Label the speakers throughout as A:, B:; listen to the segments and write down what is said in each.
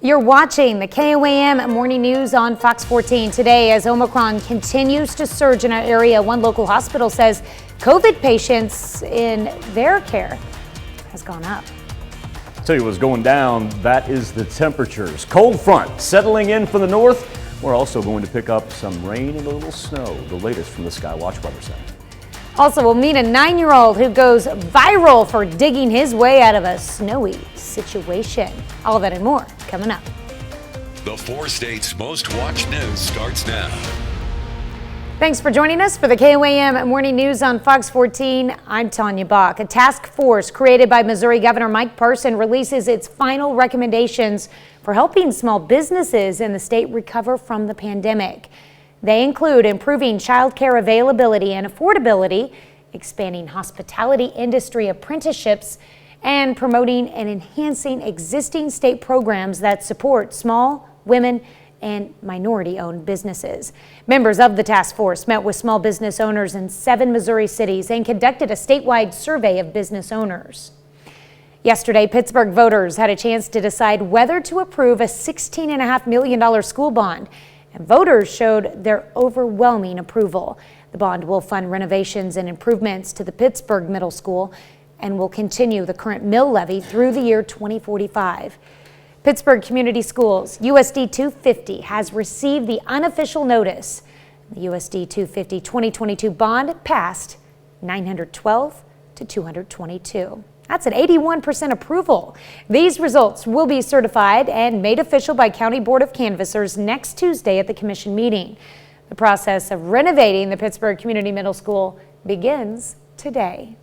A: You're watching the KOAM Morning News on Fox 14 today as Omicron continues to surge in our area. One local hospital says COVID patients in their care has gone up.
B: I'll tell you what's going down, that is the temperatures. Cold front settling in from the north. We're also going to pick up some rain and a little snow. The latest from the Skywatch Weather Center. Also, we'll meet a 9-year-old who goes viral for digging his way out of a snowy situation. All of that and more coming up.
C: The 4 states' most watched news starts now.
A: Thanks for joining us for the KOAM Morning News on Fox 14. I'm Tanya Bach. A task force created by Missouri Governor Mike Parson releases its final recommendations for helping small businesses in the state recover from the pandemic. They include improving child care availability and affordability, expanding hospitality industry apprenticeships, and promoting and enhancing existing state programs that support small, women, and minority-owned businesses. Members of the task force met with small business owners in 7 Missouri cities and conducted a statewide survey of business owners. Yesterday, Pittsburgh voters had a chance to decide whether to approve a $16.5 million school bond, and voters showed their overwhelming approval. The bond will fund renovations and improvements to the Pittsburgh Middle School and will continue the current mill levy through the year 2045. Pittsburgh Community Schools USD 250 has received the unofficial notice. The USD 250 2022 bond passed 912 to 222. That's an 81% approval. These results will be certified and made official by County Board of Canvassers next Tuesday at the commission meeting. The process of renovating the Pittsburgh Community Middle School begins today.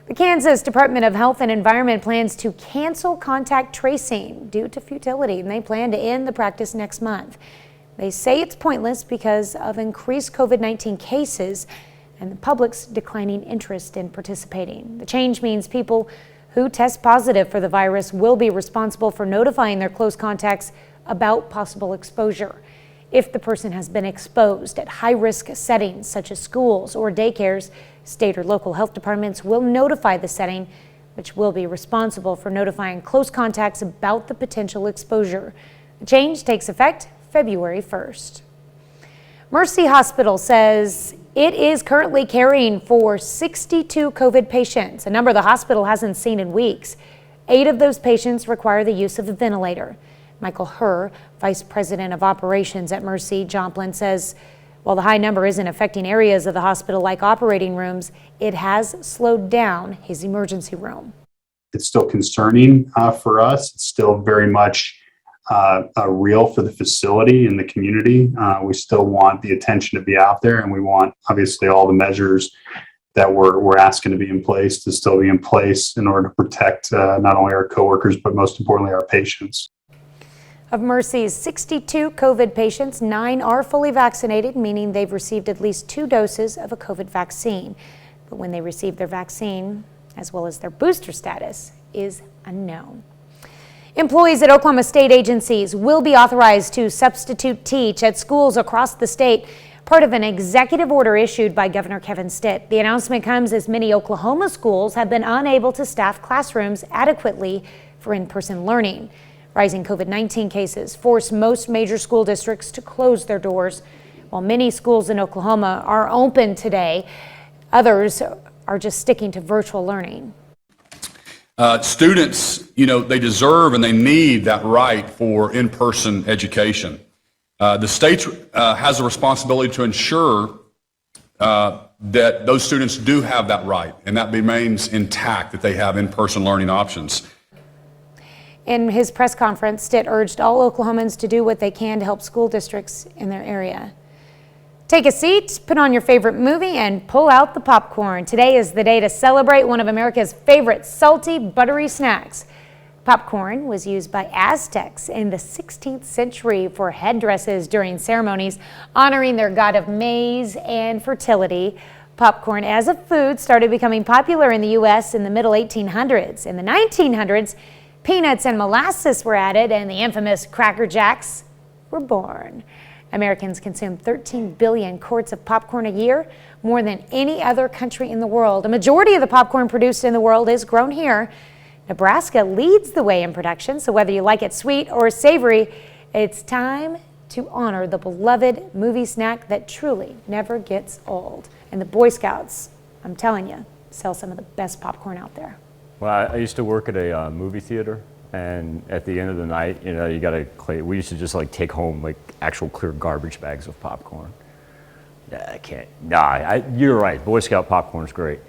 A: The Kansas Department of Health and Environment plans to cancel contact tracing due to futility, and they plan to end the practice next month. They say it's pointless because of increased COVID-19 cases and the public's declining interest in participating. The change means people who test positive for the virus will be responsible for notifying their close contacts about possible exposure. If the person has been exposed at high-risk settings such as schools or daycares, state or local health departments will notify the setting, which will be responsible for notifying close contacts about the potential exposure. The change takes effect February 1st. Mercy Hospital says it is currently caring for 62 COVID patients, a number the hospital hasn't seen in weeks. 8 of those patients require the use of a ventilator. Michael Herr, Vice President of Operations at Mercy Chamberlain, says while the high number isn't affecting areas of the hospital like operating rooms, it has slowed down his emergency room.
D: It's still concerning for us. It's still very much real for the facility and the community. We still want the attention to be out there, and we want obviously all the measures that we're asking to be in place to still be in place in order to protect not only our coworkers, but most importantly our patients.
A: Of Mercy's 62 COVID patients, 9 are fully vaccinated, meaning they've received at least 2 doses of a COVID vaccine. But when they receive their vaccine, as well as their booster status, is unknown. Employees at Oklahoma state agencies will be authorized to substitute teach at schools across the state, part of an executive order issued by Governor Kevin Stitt. The announcement comes as many Oklahoma schools have been unable to staff classrooms adequately for in-person learning. Rising COVID-19 cases force most major school districts to close their doors. While many schools in Oklahoma are open today, others are just sticking to virtual learning.
E: Students, they deserve and they need that right for in-person education. The state has a responsibility to ensure that those students do have that right, and that remains intact, that they have in-person learning options.
A: In his press conference, Stitt urged all Oklahomans to do what they can to help school districts in their area. Take a seat, put on your favorite movie, and pull out the popcorn. Today is the day to celebrate one of America's favorite salty, buttery snacks. Popcorn was used by Aztecs in the 16th century for headdresses during ceremonies honoring their god of maize and fertility. Popcorn as a food started becoming popular in the U.S. in the middle 1800s. In the 1900s, peanuts and molasses were added, and the infamous Cracker Jacks were born. Americans consume 13 billion quarts of popcorn a year, more than any other country in the world. A majority of the popcorn produced in the world is grown here. Nebraska leads the way in production, so whether you like it sweet or savory, it's time to honor the beloved movie snack that truly never gets old. And the Boy Scouts, I'm telling you, sell some of the best popcorn out there.
B: Well, I used to work at a movie theater, and at the end of the night, you know, you got to we used to just like take home like actual clear garbage bags of popcorn. I can't. Nah, you're right. Boy Scout popcorn's great.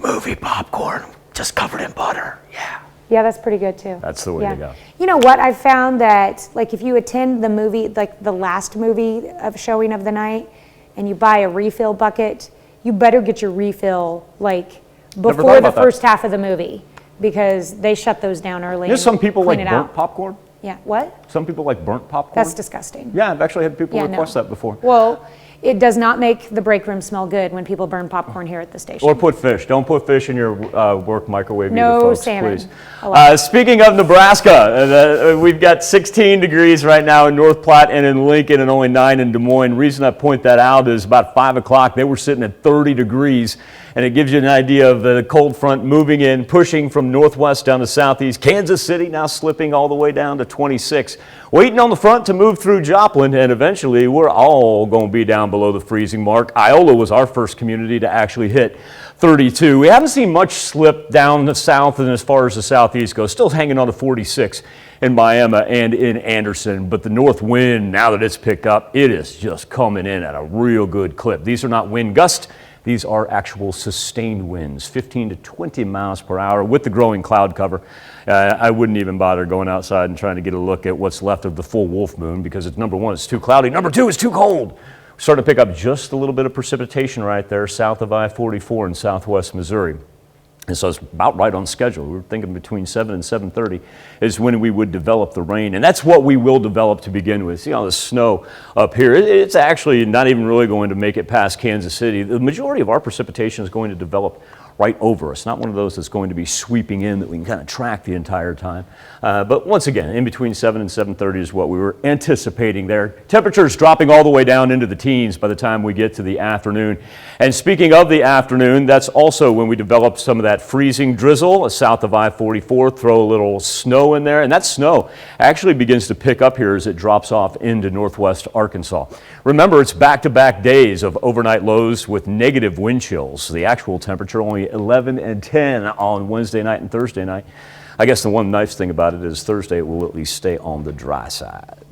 B: Movie popcorn, just covered in butter. Yeah.
A: Yeah, that's pretty good too.
B: That's the way to go.
A: You know what? I've found that like if you attend the movie, like the last movie of showing of the night, and you buy a refill bucket, you better get your refill like before the first half of the movie, because they shut those down early.
B: There's some people like burnt
A: out.
B: popcorn.
A: Yeah, what?
B: Some people like burnt popcorn.
A: That's disgusting.
B: Yeah, I've actually had people request that before.
A: Well, it does not make the break room smell good when people burn popcorn here at the station.
B: Or put fish. Don't put fish in your work microwave either,
A: No
B: folks,
A: salmon.
B: please. Speaking of Nebraska, we've got 16 degrees right now in North Platte and in Lincoln, and only 9 in Des Moines. Reason I point that out is about 5 o'clock, they were sitting at 30 degrees, and it gives you an idea of the cold front moving in, pushing from northwest down to southeast. Kansas City now slipping all the way down to 26. Waiting on the front to move through Joplin, and eventually we're all going to be down below the freezing mark. Iola was our first community to actually hit 32. We haven't seen much slip down the south and as far as the southeast goes. Still hanging on to 46 in Ymca and in Anderson, but the north wind, now that it's picked up, it is just coming in at a real good clip. These are not wind gusts. These are actual sustained winds, 15 to 20 miles per hour with the growing cloud cover. I wouldn't even bother going outside and trying to get a look at what's left of the full wolf moon, because it's number one, it's too cloudy. Number two, it's too cold. We're starting to pick up just a little bit of precipitation right there south of I-44 in southwest Missouri. And so it's about right on schedule. We were thinking between 7 and 7:30 is when we would develop the rain. And that's what we will develop to begin with. See all the snow up here. It's actually not even really going to make it past Kansas City. The majority of our precipitation is going to develop right over us. Not one of those that's going to be sweeping in that we can kind of track the entire time. But once again, in between 7 and 7:30 is what we were anticipating there. Temperatures dropping all the way down into the teens by the time we get to the afternoon. And speaking of the afternoon, that's also when we develop some of that freezing drizzle south of I-44, throw a little snow in there. And that snow actually begins to pick up here as it drops off into northwest Arkansas. Remember, it's back-to-back days of overnight lows with negative wind chills. The actual temperature only 11 and 10 on Wednesday night and Thursday night. I guess the one nice thing about it is Thursday it will at least stay on the dry side.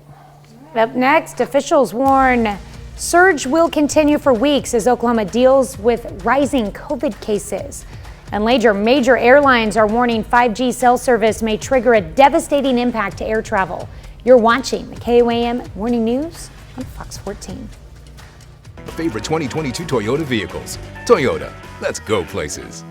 A: Up next, officials warn surge will continue for weeks as Oklahoma deals with rising COVID cases. And major airlines are warning 5G cell service may trigger a devastating impact to air travel. You're watching the KOAM Morning News on Fox 14.
F: Favorite 2022 Toyota vehicles. Toyota, let's go places.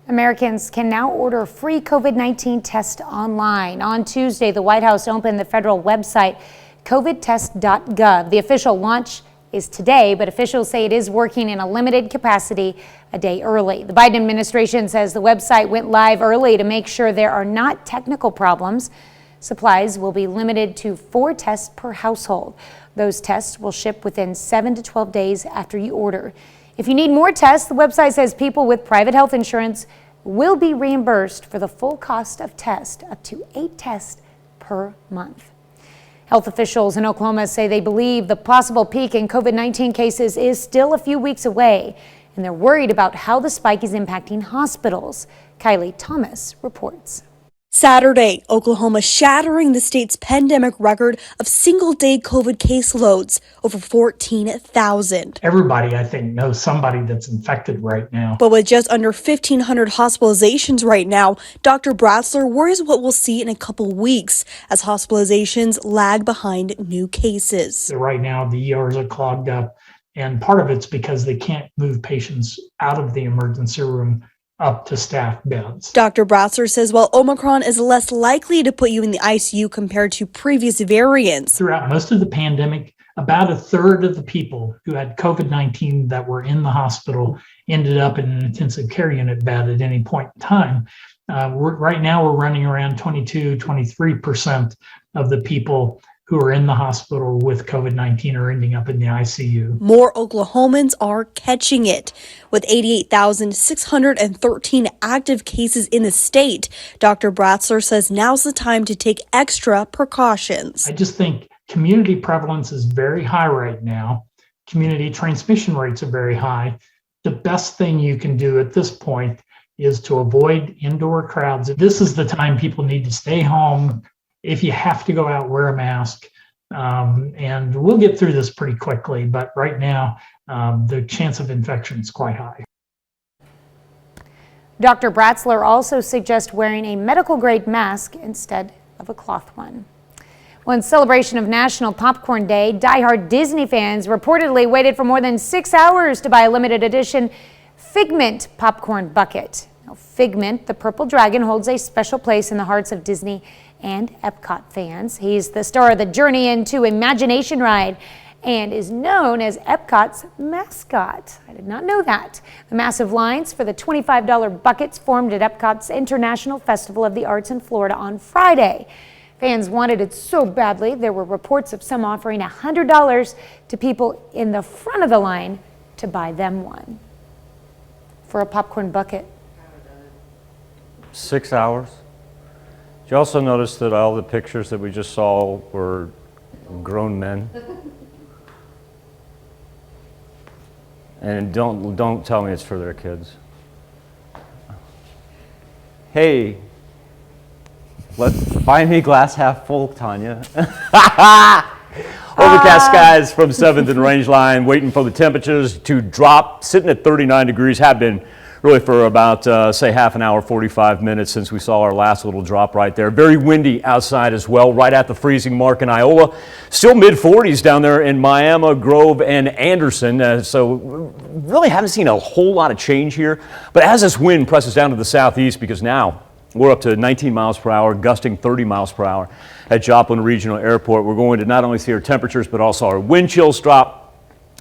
A: Americans can now order free COVID-19 tests online. On Tuesday, the White House opened the federal website covidtest.gov. The official launch is today, but officials say it is working in a limited capacity a day early. The Biden administration says the website went live early to make sure there are not technical problems. Supplies will be limited to 4 tests per household. Those tests will ship within 7 to 12 days after you order. If you need more tests, the website says people with private health insurance will be reimbursed for the full cost of tests, up to 8 tests per month. Health officials in Oklahoma say they believe the possible peak in COVID-19 cases is still a few weeks away, and they're worried about how the spike is impacting hospitals. Kylie Thomas reports.
G: Saturday, Oklahoma shattering the state's pandemic record of single-day COVID caseloads, over 14,000.
H: Everybody, I think, knows somebody that's infected right now.
G: But with just under 1,500 hospitalizations right now, Dr. Bratzler worries what we'll see in a couple weeks as hospitalizations lag behind new cases.
H: So right now, the ERs are clogged up, and part of it's because they can't move patients out of the emergency room up to staff beds.
G: Dr. Bratzler says while Omicron is less likely to put you in the ICU compared to previous variants.
H: Throughout most of the pandemic, about a third of the people who had COVID-19 that were in the hospital ended up in an intensive care unit bed at any point in time. Right now, we're running around 22, 23% of the people who who are in the hospital with COVID-19 or ending up in the ICU.
G: More Oklahomans are catching it. With 88,613 active cases in the state, Dr. Bratzler says now's the time to take extra precautions.
H: I just think community prevalence is very high right now. Community transmission rates are very high. The best thing you can do at this point is to avoid indoor crowds. This is the time people need to stay home. If you have to go out, wear a mask. And we'll get through this pretty quickly, but right now, the chance of infection is quite high.
A: Dr. Bratzler also suggests wearing a medical-grade mask instead of a cloth one. Well, in celebration of National Popcorn Day, diehard Disney fans reportedly waited for more than 6 hours to buy a limited edition Figment popcorn bucket. Now, Figment, the purple dragon, holds a special place in the hearts of Disney and Epcot fans. He's the star of the Journey into Imagination ride and is known as Epcot's mascot. I did not know that. The massive lines for the $25 buckets formed at Epcot's International Festival of the Arts in Florida on Friday. Fans wanted it so badly, there were reports of some offering $100 to people in the front of the line to buy them one. For a popcorn bucket.
B: 6 hours. Did you also notice that all the pictures that we just saw were grown men? And don't tell me it's for their kids. Hey, buy me glass half full, Tanya. Overcast skies from 7th and Rangeline, waiting for the temperatures to drop, sitting at 39 degrees, have been really for about, say, half an hour, 45 minutes since we saw our last little drop right there. Very windy outside as well, right at the freezing mark in Iowa. Still mid-40s down there in Ymca, Grove, and Anderson. So really haven't seen a whole lot of change here. But as this wind presses down to the southeast, because now we're up to 19 miles per hour, gusting 30 miles per hour at Joplin Regional Airport, we're going to not only see our temperatures, but also our wind chills drop.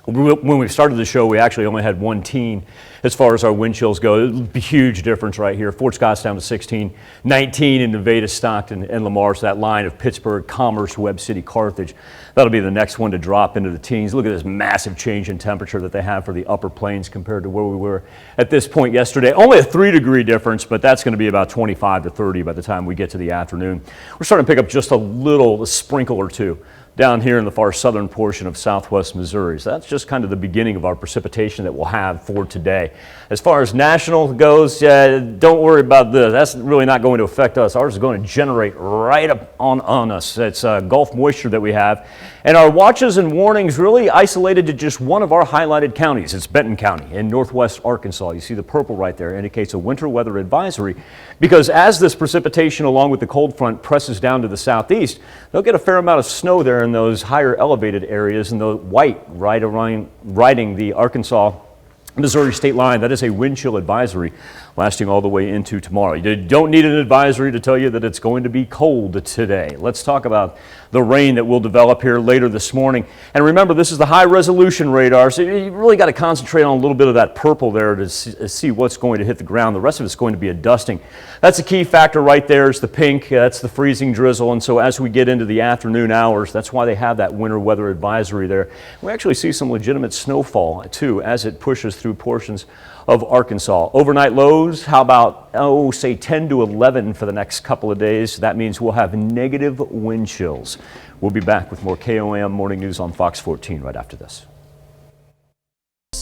B: When we started the show, we actually only had 1 teen as far as our wind chills go. A huge difference right here. Fort Scott's down to 16, 19 in Nevada, Stockton, and Lamar. So that line of Pittsburgh, Commerce, Webb City, Carthage, that'll be the next one to drop into the teens. Look at this massive change in temperature that they have for the upper plains compared to where we were at this point yesterday. Only a 3-degree difference, but that's going to be about 25 to 30 by the time we get to the afternoon. We're starting to pick up just a sprinkle or two down here in the far southern portion of southwest Missouri. So that's just kind of the beginning of our precipitation that we'll have for today. As far as national goes, don't worry about this. That's really not going to affect us. Ours is going to generate right up on us. It's Gulf moisture that we have. And our watches and warnings really isolated to just one of our highlighted counties. It's Benton County in northwest Arkansas. You see the purple right there indicates a winter weather advisory, because as this precipitation along with the cold front presses down to the southeast, they'll get a fair amount of snow there in those higher elevated areas, and the white riding the Arkansas-Missouri state line. That is a wind chill advisory lasting all the way into tomorrow. You don't need an advisory to tell you that it's going to be cold today. Let's talk about the rain that will develop here later this morning. And remember, this is the high resolution radar, so you really got to concentrate on a little bit of that purple there to see what's going to hit the ground. The rest of it's going to be a dusting. That's a key factor right there is the pink. That's the freezing drizzle. And so as we get into the afternoon hours, that's why they have that winter weather advisory there. We actually see some legitimate snowfall too as it pushes through portions of Arkansas. Overnight lows, how about, say 10 to 11 for the next couple of days. That means we'll have negative wind chills. We'll be back with more KOAM Morning News on Fox 14 right after this.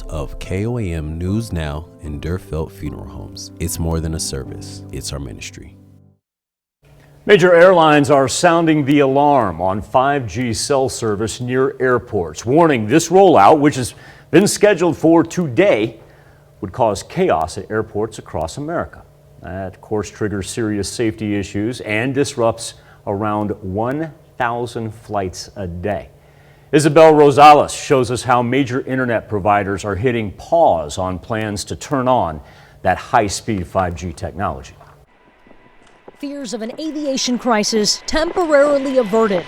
I: Of KOAM News Now and Durfelt Funeral Homes. It's more than a service, it's our ministry.
B: Major airlines are sounding the alarm on 5G cell service near airports, warning this rollout, which has been scheduled for today, would cause chaos at airports across America. That, of course, triggers serious safety issues and disrupts around 1,000 flights a day. Isabel Rosales shows us how major internet providers are hitting pause on plans to turn on that high-speed 5G technology.
J: Fears of an aviation crisis temporarily averted.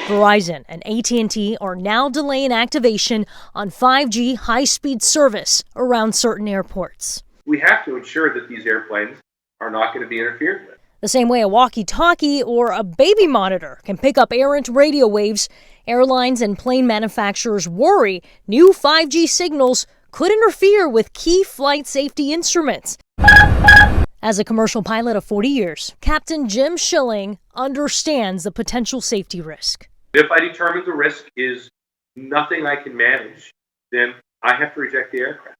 J: Verizon and AT&T are now delaying activation on 5G high-speed service around certain airports.
K: We have to ensure that these airplanes are not going to be interfered with.
J: The same way a walkie-talkie or a baby monitor can pick up errant radio waves, airlines and plane manufacturers worry new 5G signals could interfere with key flight safety instruments. As a commercial pilot of 40 years, Captain Jim Schilling understands the potential safety risk.
K: If I determine the risk is nothing I can manage, then I have to reject the aircraft.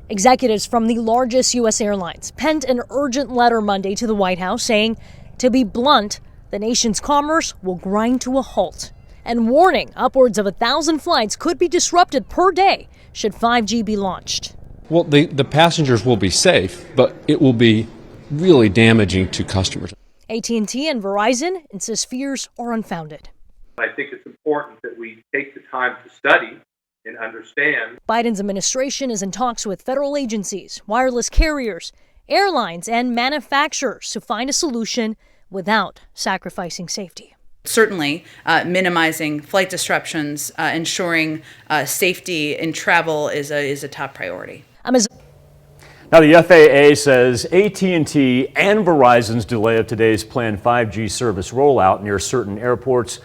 J: Executives from the largest U.S. airlines penned an urgent letter Monday to the White House saying, to be blunt, the nation's commerce will grind to a halt, and warning upwards of 1,000 flights could be disrupted per day should 5G be launched.
L: Well, the passengers will be safe, but it will be really damaging to customers.
J: AT&T and Verizon insist fears are unfounded.
K: I think it's important that we take the time to study and understand.
J: Biden's administration is in talks with federal agencies, wireless carriers, airlines, and manufacturers to find a solution without sacrificing safety.
M: Certainly, minimizing flight disruptions, ensuring safety in travel is a top priority.
B: Now, the FAA says AT&T and Verizon's delay of today's planned 5G service rollout near certain airports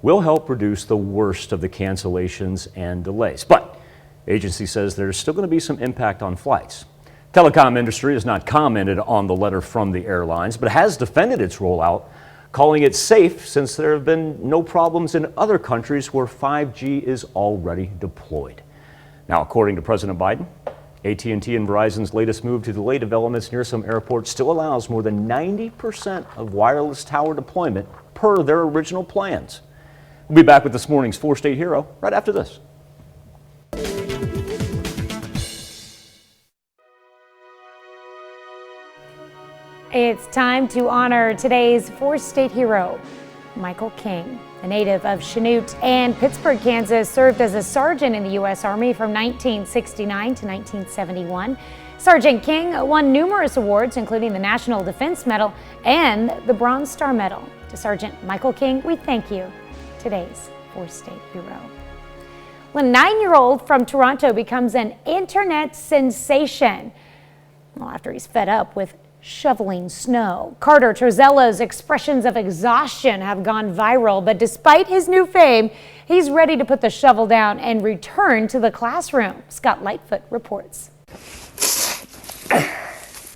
B: will help reduce the worst of the cancellations and delays. But agency says there's still going to be some impact on flights. Telecom industry has not commented on the letter from the airlines, but has defended its rollout, calling it safe since there have been no problems in other countries where 5G is already deployed. Now, according to President Biden, AT&T and Verizon's latest move to delay developments near some airports still allows more than 90% of wireless tower deployment per their original plans. We'll be back with this morning's four-state hero right after this.
A: It's time to honor today's four-state hero, Michael King. A native of Chanute and Pittsburgh, Kansas, served as a sergeant in the U.S. Army from 1969 to 1971. Sergeant King won numerous awards, including the National Defense Medal and the Bronze Star Medal. To Sergeant Michael King, we thank you. Today's four-state hero. When a 9-year-old from Toronto becomes an internet sensation, well, after he's fed up with shoveling snow. Carter Trezello's expressions of exhaustion have gone viral, but despite his new fame, he's ready to put the shovel down and return to the classroom. Scott Lightfoot reports.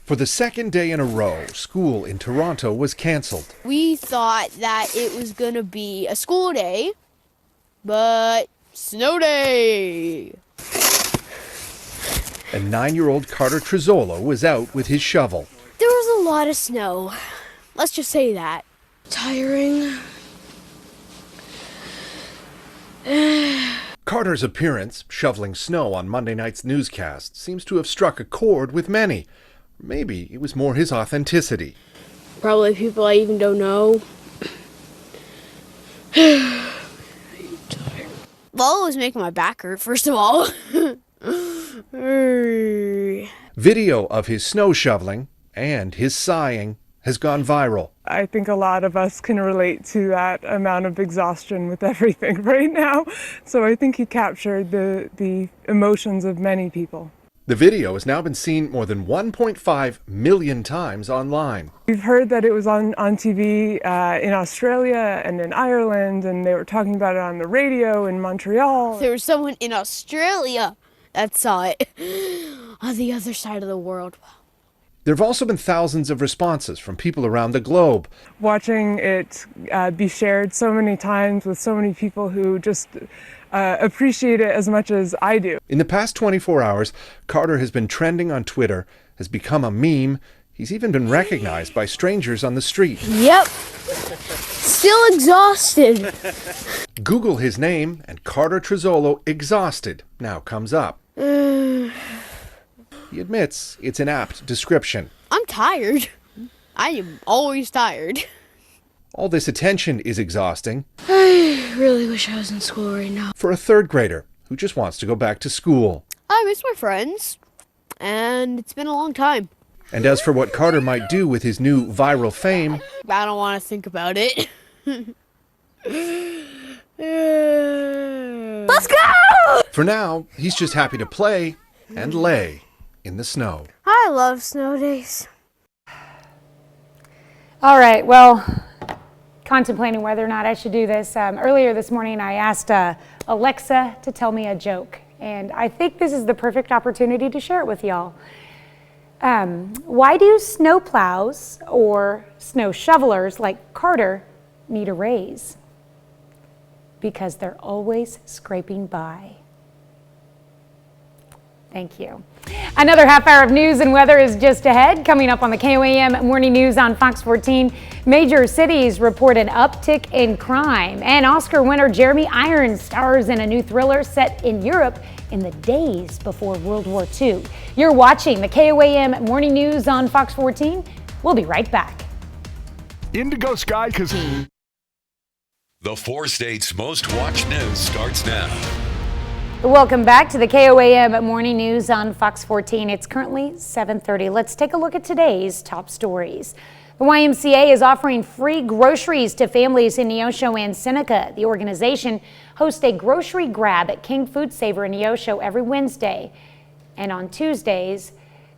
N: For the second day in a row, school in Toronto was canceled.
O: We thought that it was going to be a school day, but snow day.
N: And 9-year-old Carter Trezello was out with his shovel.
O: There was a lot of snow. Let's just say that. Tiring.
N: Carter's appearance, shoveling snow on Monday night's newscast, seems to have struck a chord with many. Maybe it was more his authenticity.
O: Probably people I even don't know. Well, it was making my back hurt, first of all.
N: Video of his snow shoveling and his sighing has gone viral.
P: I think a lot of us can relate to that amount of exhaustion with everything right now. So I think he captured the emotions of many people.
N: The video has now been seen more than 1.5 million times online.
P: We've heard that it was on TV in Australia and in Ireland, and they were talking about it on the radio in Montreal.
O: There was someone in Australia that saw it on the other side of the world.
N: There have also been thousands of responses from people around the globe.
P: Watching it be shared so many times with so many people who just appreciate it as much as I do.
N: In the past 24 hours, Carter has been trending on Twitter, has become a meme. He's even been recognized by strangers on the street.
O: Yep. Still exhausted.
N: Google his name and Carter Trezello exhausted now comes up. He admits it's an apt description.
O: I'm tired. I am always tired.
N: All this attention is exhausting.
O: I really wish I was in school right now.
N: For a third grader who just wants to go back to school.
O: I miss my friends, and it's been a long time.
N: And as for what Carter might do with his new viral fame,
O: I don't want to think about it. Let's go!
N: For now, he's just happy to play and lay in the snow.
O: I love snow days.
A: All right, well, contemplating whether or not I should do this. Earlier this morning, I asked Alexa to tell me a joke, and I think this is the perfect opportunity to share it with y'all. Why do snow plows or snow shovelers like Carter need a raise? Because they're always scraping by. Thank you. Another half hour of news and weather is just ahead. Coming up on the KOAM Morning News on Fox 14, major cities report an uptick in crime. And Oscar winner Jeremy Irons stars in a new thriller set in Europe in the days before World War II. You're watching the KOAM Morning News on Fox 14. We'll be right back.
Q: Indigo Sky Casino.
C: The 4 states' most watched news starts now.
A: Welcome back to the KOAM Morning News on Fox 14. It's currently 7:30. Let's take a look at today's top stories. The YMCA is offering free groceries to families in Neosho and Seneca. The organization hosts a grocery grab at King Food Saver in Neosho every Wednesday. And on Tuesdays,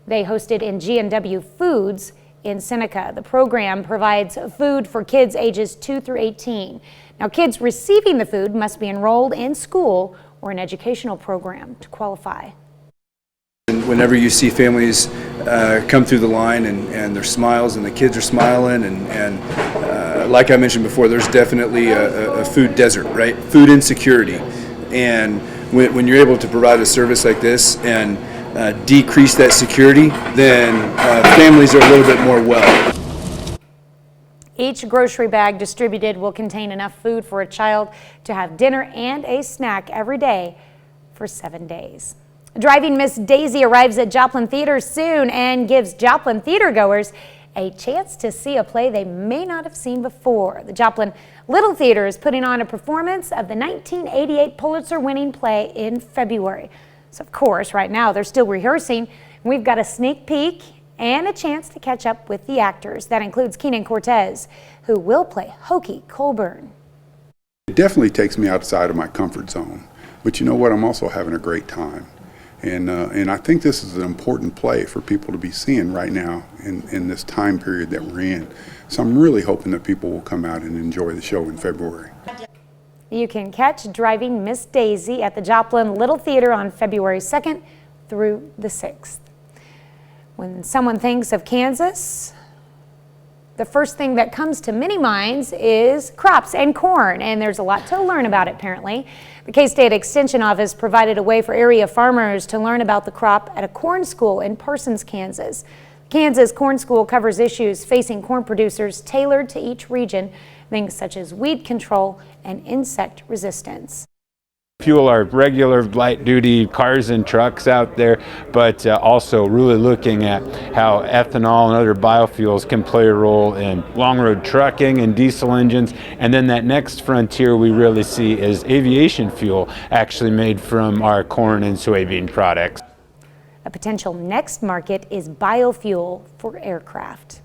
A: they host it in G&W Foods in Seneca. The program provides food for kids ages 2 through 18. Now, kids receiving the food must be enrolled in school or an educational program to qualify.
R: Whenever you see families come through the line and their smiles and the kids are smiling and like I mentioned before, there's definitely a food desert, right? Food insecurity. And when you're able to provide a service like this and decrease that security, then families are a little bit more well.
A: Each grocery bag distributed will contain enough food for a child to have dinner and a snack every day for 7 days. Driving Miss Daisy arrives at Joplin Theater soon and gives Joplin theater goers a chance to see a play they may not have seen before. The Joplin Little Theater is putting on a performance of the 1988 Pulitzer-winning play in February. So, of course, right now they're still rehearsing. We've got a sneak peek and a chance to catch up with the actors. That includes Keenan Cortez, who will play Hokey Colburn.
S: It definitely takes me outside of my comfort zone. But you know what? I'm also having a great time. And I think this is an important play for people to be seeing right now in this time period that we're in. So I'm really hoping that people will come out and enjoy the show in February.
A: You can catch Driving Miss Daisy at the Joplin Little Theater on February 2nd through the 6th. When someone thinks of Kansas, the first thing that comes to many minds is crops and corn, and there's a lot to learn about it, apparently. The K-State Extension Office provided a way for area farmers to learn about the crop at a corn school in Parsons, Kansas. Kansas Corn School covers issues facing corn producers tailored to each region, things such as weed control and insect resistance.
T: Fuel our regular light-duty cars and trucks out there, but also really looking at how ethanol and other biofuels can play a role in long-road trucking and diesel engines. And then that next frontier we really see is aviation fuel, actually made from our corn and soybean products.
A: A potential next market is biofuel for aircraft.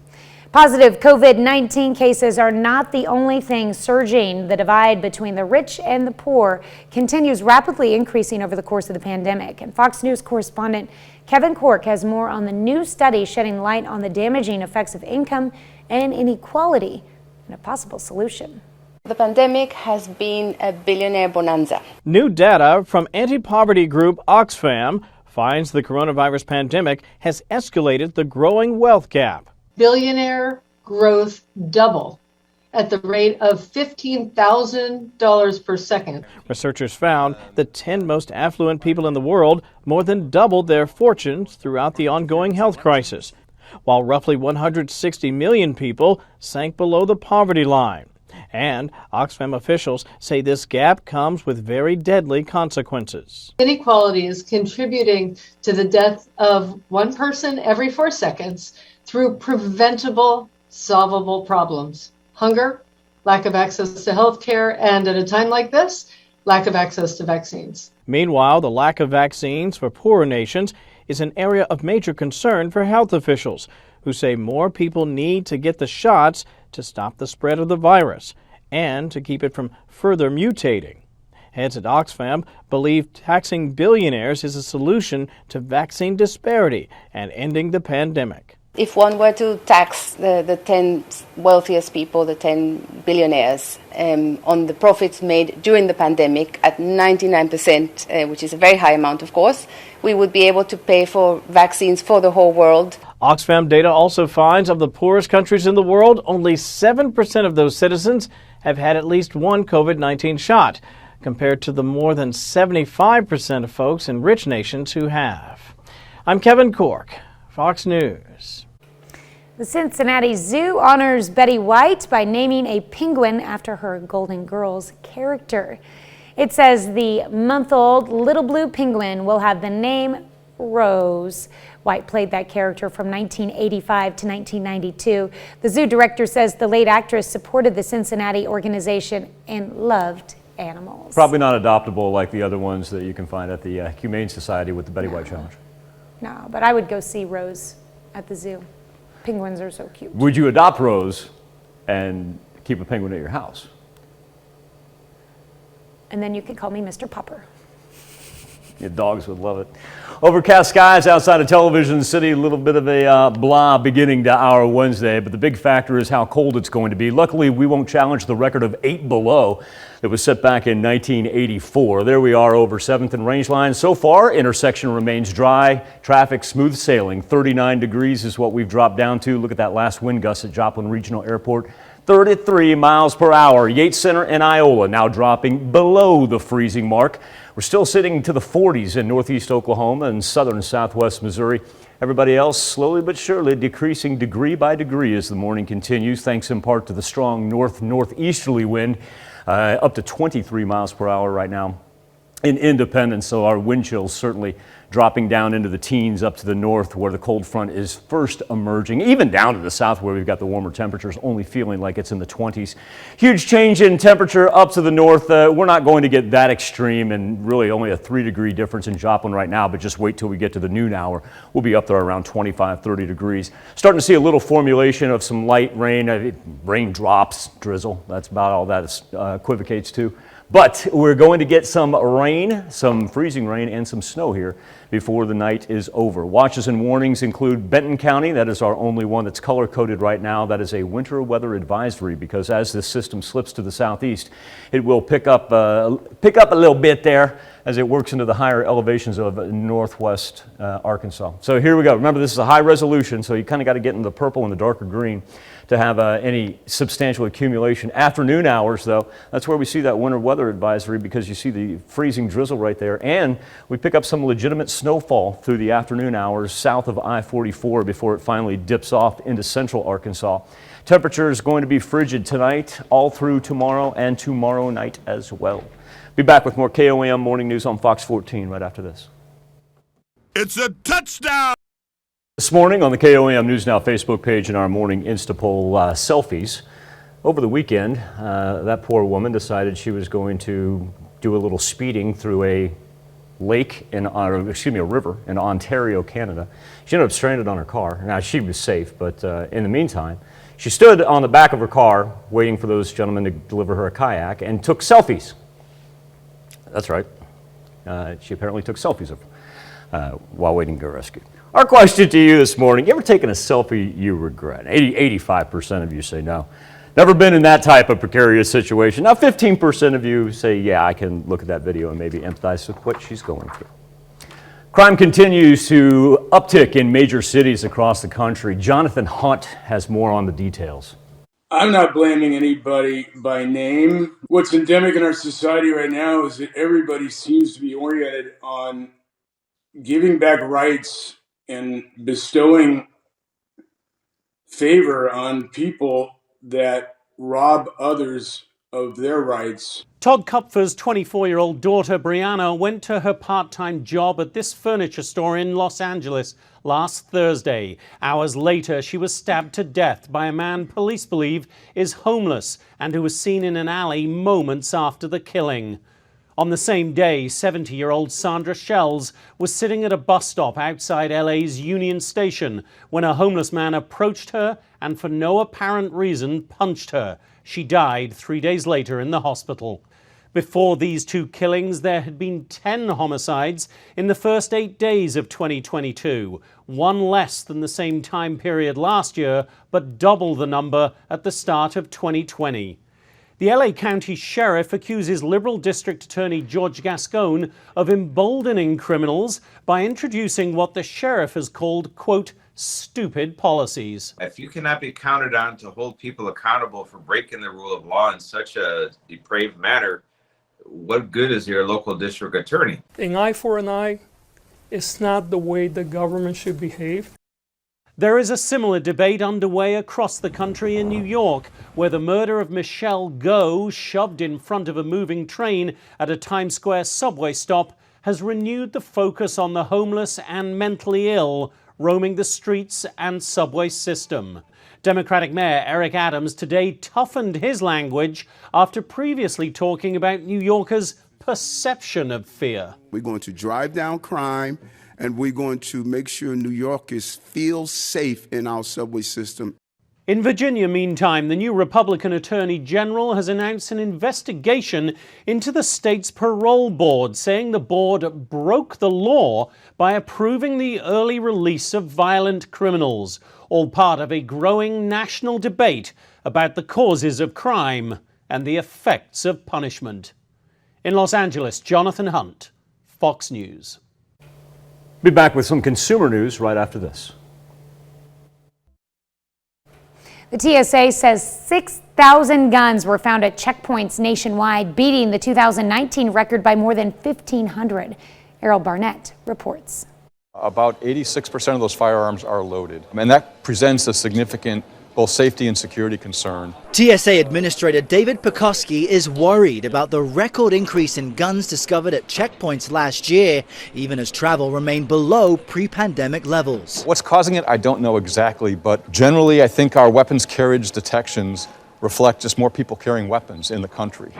A: Positive COVID-19 cases are not the only thing surging. The divide between the rich and the poor continues rapidly increasing over the course of the pandemic. And Fox News correspondent Kevin Cork has more on the new study shedding light on the damaging effects of income and inequality and a possible solution.
U: The pandemic has been a billionaire bonanza.
V: New data from anti-poverty group Oxfam finds the coronavirus pandemic has escalated the growing wealth gap.
W: Billionaire growth double at the rate of $15,000 per second.
V: Researchers found the 10 most affluent people in the world more than doubled their fortunes throughout the ongoing health crisis, while roughly 160 million people sank below the poverty line. And Oxfam officials say this gap comes with very deadly consequences.
W: Inequality is contributing to the death of one person every 4 seconds through preventable, solvable problems. Hunger, lack of access to health care, and at a time like this, lack of access to vaccines.
V: Meanwhile, the lack of vaccines for poorer nations is an area of major concern for health officials, who say more people need to get the shots to stop the spread of the virus and to keep it from further mutating. Heads at Oxfam believe taxing billionaires is a solution to vaccine disparity and ending the pandemic.
U: If one were to tax the 10 wealthiest people, the 10 billionaires, on the profits made during the pandemic at 99%, which is a very high amount, of course, we would be able to pay for vaccines for the whole world.
V: Oxfam data also finds of the poorest countries in the world, only 7% of those citizens have had at least one COVID-19 shot, compared to the more than 75% of folks in rich nations who have. I'm Kevin Cork, Fox News.
A: The Cincinnati Zoo honors Betty White by naming a penguin after her Golden Girls character. It says the month-old little blue penguin will have the name Rose. White played that character from 1985 to 1992. The zoo director says the late actress supported the Cincinnati organization and loved animals.
B: Probably not adoptable like the other ones that you can find at the Humane Society with the Betty White Challenge.
A: No, but I would go see Rose at the zoo. Penguins are so cute.
B: Would you adopt Rose and keep a penguin at your house?
A: And then you could call me Mr. Popper.
B: Your dogs would love it. Overcast skies outside of Television City, a little bit of a blah beginning to our Wednesday, but the big factor is how cold it's going to be. Luckily, we won't challenge the record of 8 below that was set back in 1984. There we are over 7th and Rangeline. So far, intersection remains dry, traffic smooth sailing. 39 degrees is what we've dropped down to. Look at that last wind gust at Joplin Regional Airport. 33 miles per hour. Yates Center and Iola now dropping below the freezing mark. We're still sitting to the 40s in northeast Oklahoma and southern southwest Missouri. Everybody else slowly but surely decreasing degree by degree as the morning continues, thanks in part to the strong northeasterly wind, up to 23 miles per hour right now in Independence. So our wind chills certainly dropping down into the teens up to the north where the cold front is first emerging, even down to the south where we've got the warmer temperatures, only feeling like it's in the 20s. Huge change in temperature up to the north. We're not going to get that extreme, and really only a 3-degree difference in Joplin right now, but just wait till we get to the noon hour. We'll be up there around 25, 30 degrees. Starting to see a little formulation of some light rain, raindrops, drizzle. That's about all that equivocates to. But we're going to get some rain, some freezing rain, and some snow here before the night is over. Watches and warnings include Benton County. That is our only one that's color-coded right now. That is a winter weather advisory because as this system slips to the southeast, it will pick up a little bit there as it works into the higher elevations of northwest Arkansas. So here we go. Remember, this is a high resolution, so you kind of got to get in the purple and the darker green to have any substantial accumulation. Afternoon hours, though, that's where we see that winter weather advisory because you see the freezing drizzle right there, and we pick up some legitimate snowfall through the afternoon hours south of I-44 before it finally dips off into central Arkansas. Temperature is going to be frigid tonight, all through tomorrow and tomorrow night as well. Be back with more KOAM Morning News on Fox 14 right after this.
Q: It's a touchdown!
B: This morning on the KOAM News Now Facebook page and our morning Instapoll selfies. Over the weekend, that poor woman decided she was going to do a little speeding through a lake a river in Ontario, Canada. She ended up stranded on her car. Now she was safe, but in the meantime, she stood on the back of her car waiting for those gentlemen to deliver her a kayak and took selfies. That's right. She apparently took selfies of while waiting to get rescued. Our question to you this morning, you ever taken a selfie you regret? 85% of you say no. Never been in that type of precarious situation. Now 15% of you say, yeah, I can look at that video and maybe empathize with what she's going through. Crime continues to uptick in major cities across the country. Jonathan Hunt has more on the details.
D: I'm not blaming anybody by name. What's endemic in our society right now is that everybody seems to be oriented on giving back rights and bestowing favor on people that rob others of their rights.
E: Todd Kupfer's 24-year-old daughter, Brianna, went to her part-time job at this furniture store in Los Angeles last Thursday. Hours later, she was stabbed to death by a man police believe is homeless and who was seen in an alley moments after the killing. On the same day, 70-year-old Sandra Shells was sitting at a bus stop outside LA's Union Station when a homeless man approached her and for no apparent reason punched her. She died 3 days later in the hospital. Before these two killings, there had been 10 homicides in the first 8 days of 2022, one less than the same time period last year, but double the number at the start of 2020. The LA County Sheriff accuses Liberal District Attorney George Gascon of emboldening criminals by introducing what the sheriff has called, quote, stupid policies.
F: If you cannot be counted on to hold people accountable for breaking the rule of law in such a depraved manner, what good is your local district attorney?
G: An eye for an eye is not the way the government should behave.
E: There is a similar debate underway across the country in New York, where the murder of Michelle Go, shoved in front of a moving train at a Times Square subway stop, has renewed the focus on the homeless and mentally ill roaming the streets and subway system. Democratic Mayor Eric Adams today toughened his language after previously talking about New Yorkers' perception of fear.
H: We're going to drive down crime, and we're going to make sure New Yorkers feel safe in our subway system.
E: In Virginia, meantime, the new Republican Attorney General has announced an investigation into the state's parole board, saying the board broke the law by approving the early release of violent criminals, all part of a growing national debate about the causes of crime and the effects of punishment. In Los Angeles, Jonathan Hunt, Fox News.
B: Be back with some consumer news right after this.
A: The TSA says 6,000 guns were found at checkpoints nationwide, beating the 2019 record by more than 1,500. Errol Barnett reports.
X: About 86% of those firearms are loaded, and that presents a significant both safety and security concern.
Y: TSA Administrator David Pekoski is worried about the record increase in guns discovered at checkpoints last year, even as travel remained below pre-pandemic levels.
X: What's causing it, I don't know exactly, but generally I think our weapons carriage detections reflect just more people carrying weapons in the country.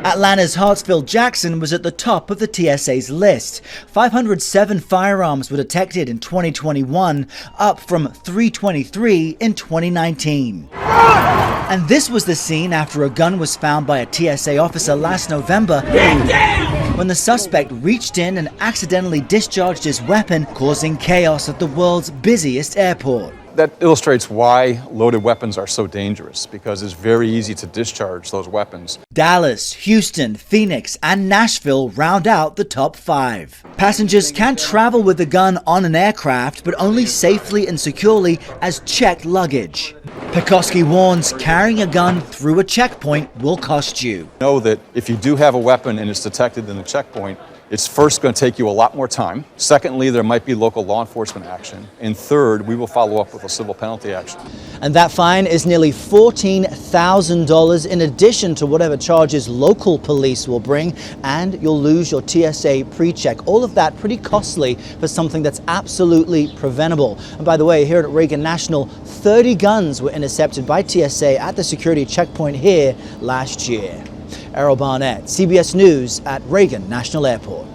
Y: Atlanta's Hartsfield-Jackson was at the top of the TSA's list. 507 firearms were detected in 2021, up from 323 in 2019. And this was the scene after a gun was found by a TSA officer last November when the suspect reached in and accidentally discharged his weapon, causing chaos at the world's busiest airport.
X: That illustrates why loaded weapons are so dangerous, because it's very easy to discharge those weapons.
Y: Dallas, Houston, Phoenix, and Nashville round out the top 5. Passengers can travel with the gun on an aircraft, but only safely and securely as checked luggage. Pekoski warns carrying a gun through a checkpoint will cost you.
X: Know that if you do have a weapon and it's detected in the checkpoint, it's first going to take you a lot more time. Secondly, there might be local law enforcement action. And third, we will follow up with a civil penalty action.
Y: And that fine is nearly $14,000 in addition to whatever charges local police will bring, and you'll lose your TSA pre-check. All of that pretty costly for something that's absolutely preventable. And by the way, here at Reagan National, 30 guns were intercepted by TSA at the security checkpoint here last year. Errol Barnett, CBS News at Reagan National Airport.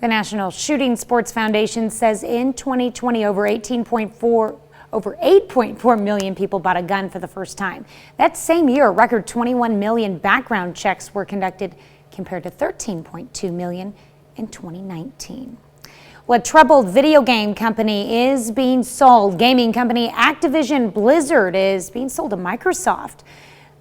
A: The National Shooting Sports Foundation says in 2020, over 8.4 million people bought a gun for the first time. That same year, a record 21 million background checks were conducted compared to 13.2 million in 2019. Well, a troubled video game company is being sold. Gaming company Activision Blizzard is being sold to Microsoft.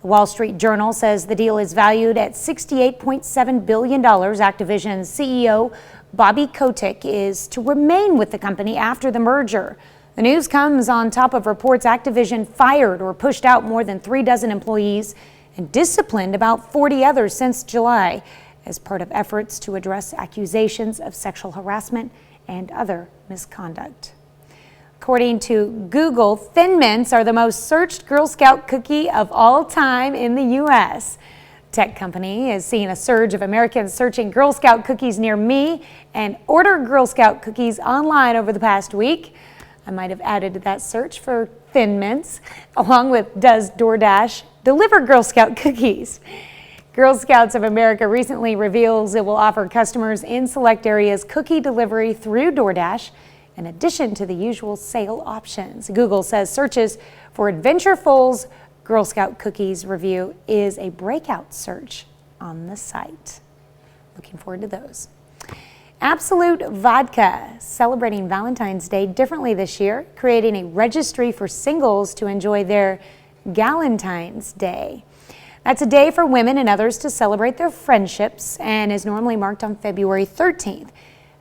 A: The Wall Street Journal says the deal is valued at $68.7 billion. Activision's CEO Bobby Kotick is to remain with the company after the merger. The news comes on top of reports Activision fired or pushed out more than 36 employees and disciplined about 40 others since July as part of efforts to address accusations of sexual harassment and other misconduct. According to Google, Thin Mints are the most searched Girl Scout cookie of all time in the U.S. Tech company is seeing a surge of Americans searching Girl Scout cookies near me and order Girl Scout cookies online over the past week. I might have added to that search for Thin Mints, along with does DoorDash deliver Girl Scout cookies. Girl Scouts of America recently reveals it will offer customers in select areas cookie delivery through DoorDash, in addition to the usual sale options. Google says searches for Adventureful's Girl Scout cookies review is a breakout search on the site. Looking forward to those. Absolute Vodka, celebrating Valentine's Day differently this year, creating a registry for singles to enjoy their Galentine's Day. That's a day for women and others to celebrate their friendships and is normally marked on February 13th.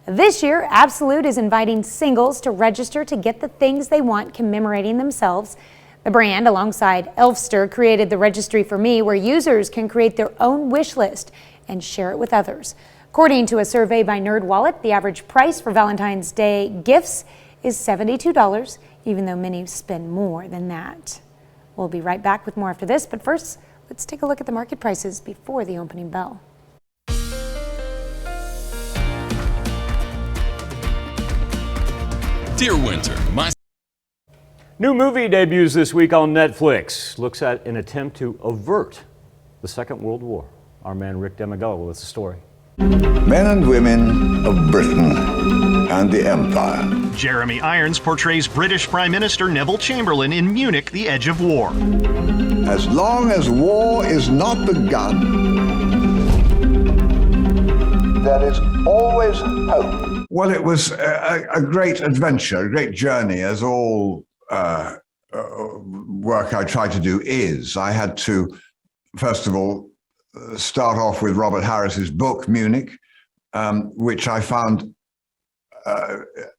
A: This year, Absolute is inviting singles to register to get the things they want commemorating themselves. The brand, alongside Elfster, created the Registry for Me, where users can create their own wish list and share it with others. According to a survey by NerdWallet, the average price for Valentine's Day gifts is $72, even though many spend more than that. We'll be right back with more after this, but first, let's take a look at the market prices before the opening bell.
C: Dear Winter, my
B: New movie debuts this week on Netflix. Looks at an attempt to avert the Second World War. Our man Rick Demigella with the story.
I: Men and women of Britain and the Empire.
J: Jeremy Irons portrays British Prime Minister Neville Chamberlain in Munich, the Edge of War.
I: As long as war is not begun, there is always hope.
K: Well, it was a great adventure, a great journey, as all work I try to do is. I had to, first of all, start off with Robert Harris's book, Munich, which I found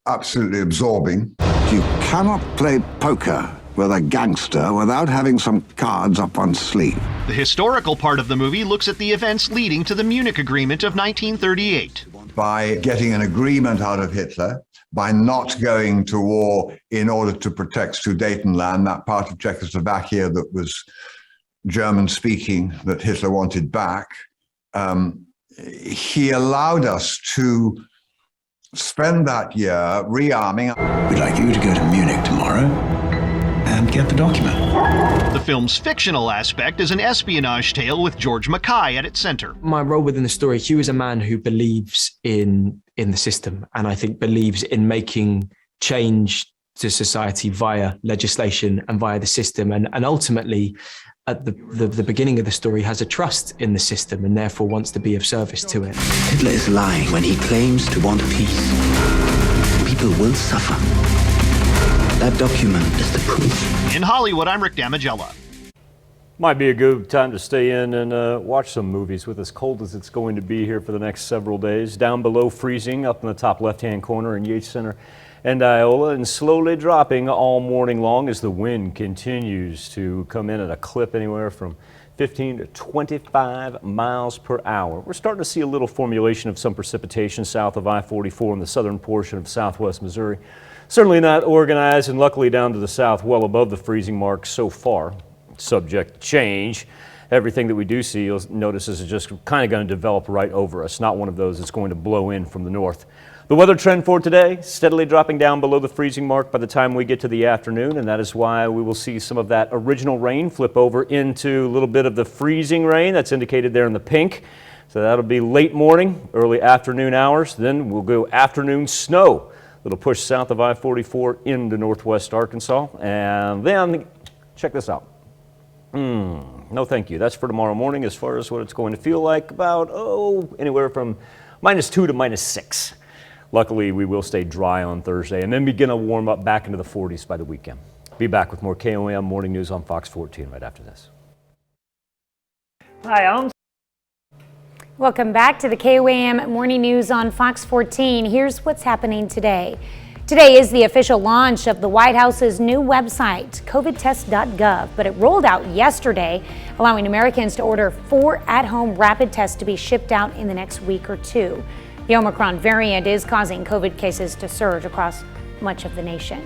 K: absolutely absorbing.
I: You cannot play poker with a gangster without having some cards up one's sleeve.
J: The historical part of the movie looks at the events leading to the Munich Agreement of 1938.
K: By getting an agreement out of Hitler, by not going to war in order to protect Sudetenland, that part of Czechoslovakia that was German-speaking that Hitler wanted back, he allowed us to spend that year rearming.
I: We'd like you to go to Munich tomorrow and get the document.
J: The film's fictional aspect is an espionage tale with George Mackay at its center.
L: My role within the story, Hugh is a man who believes in the system, and I think believes in making change to society via legislation and via the system, and ultimately at the beginning of the story has a trust in the system and therefore wants to be of service to it.
I: Hitler is lying when he claims to want peace. People will suffer. That document is the proof.
J: In Hollywood, I'm Rick Damigella.
B: Might be a good time to stay in and watch some movies with as cold as it's going to be here for the next several days. Down below freezing up in the top left-hand corner in Yates Center and Iola, and slowly dropping all morning long as the wind continues to come in at a clip anywhere from 15 to 25 miles per hour. We're starting to see a little formulation of some precipitation south of I-44 in the southern portion of southwest Missouri. Certainly not organized, and luckily down to the south, well above the freezing mark so far. Subject to change. Everything that we do see, you'll notice, is just kind of going to develop right over us. Not one of those that's going to blow in from the north. The weather trend for today, steadily dropping down below the freezing mark by the time we get to the afternoon, and that is why we will see some of that original rain flip over into a little bit of the freezing rain. That's indicated there in the pink. So that'll be late morning, early afternoon hours. Then we'll go afternoon snow. It'll push south of I-44 into northwest Arkansas. And then, check this out. No thank you. That's for tomorrow morning as far as what it's going to feel like. About, anywhere from -2 to -6. Luckily, we will stay dry on Thursday and then begin to warm up back into the 40s by the weekend. Be back with more KOAM Morning News on Fox 14 right after this.
A: Hi, welcome back to the KOAM Morning News on Fox 14. Here's what's happening today. Today is the official launch of the White House's new website, covidtest.gov, but it rolled out yesterday, allowing Americans to order 4 at-home rapid tests to be shipped out in the next week or 2. The Omicron variant is causing COVID cases to surge across much of the nation.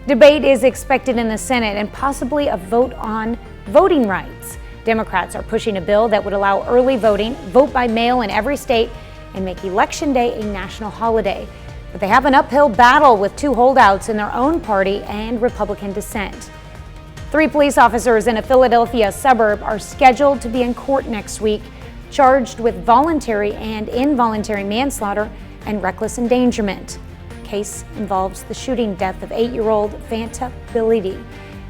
A: Debate is expected in the Senate and possibly a vote on voting rights. Democrats are pushing a bill that would allow early voting, vote by mail in every state, and make Election Day a national holiday. But they have an uphill battle with 2 holdouts in their own party and Republican dissent. 3 police officers in a Philadelphia suburb are scheduled to be in court next week, charged with voluntary and involuntary manslaughter and reckless endangerment. The case involves the shooting death of 8-year-old Fanta Bility,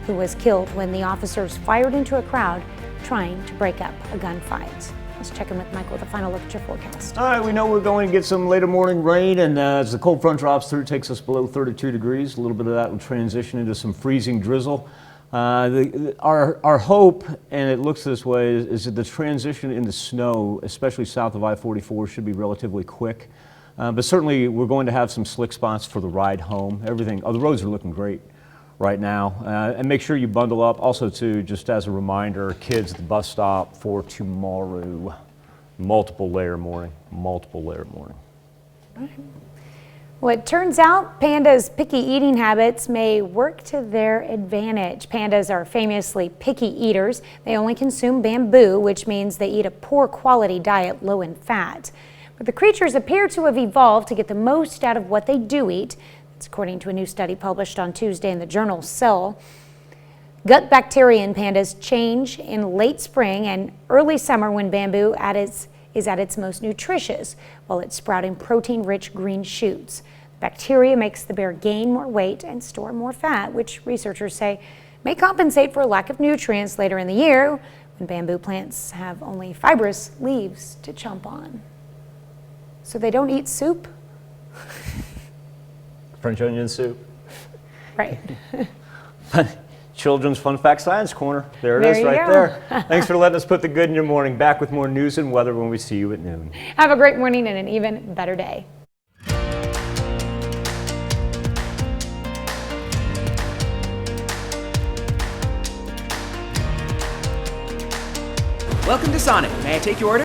A: who was killed when the officers fired into a crowd trying to break up a gunfight. Let's check in with Michael with a final look at your forecast.
B: All right, we know we're going to get some later morning rain, and as the cold front drops through, it takes us below 32 degrees. A little bit of that will transition into some freezing drizzle. Our hope, and it looks this way, is that the transition into snow, especially south of I-44, should be relatively quick. But certainly, we're going to have some slick spots for the ride home. The roads are looking great right now. And make sure you bundle up. Also, too, just as a reminder, kids at the bus stop for tomorrow. Multiple layer morning.
A: Well, it turns out pandas' picky eating habits may work to their advantage. Pandas are famously picky eaters. They only consume bamboo, which means they eat a poor quality diet low in fat. But the creatures appear to have evolved to get the most out of what they do eat. That's according to a new study published on Tuesday in the journal Cell. Gut bacteria in pandas change in late spring and early summer when bamboo is at its most nutritious, while it's sprouting protein-rich green shoots. The bacteria makes the bear gain more weight and store more fat, which researchers say may compensate for a lack of nutrients later in the year when bamboo plants have only fibrous leaves to chomp on. So they don't eat soup?
B: French onion soup.
A: Right.
B: Children's Fun Fact Science Corner. There it is right there. Thanks for letting us put the good in your morning. Back with more news and weather when we see you at noon.
A: Have a great morning and an even better day.
M: Welcome to Sonic. May I take your order?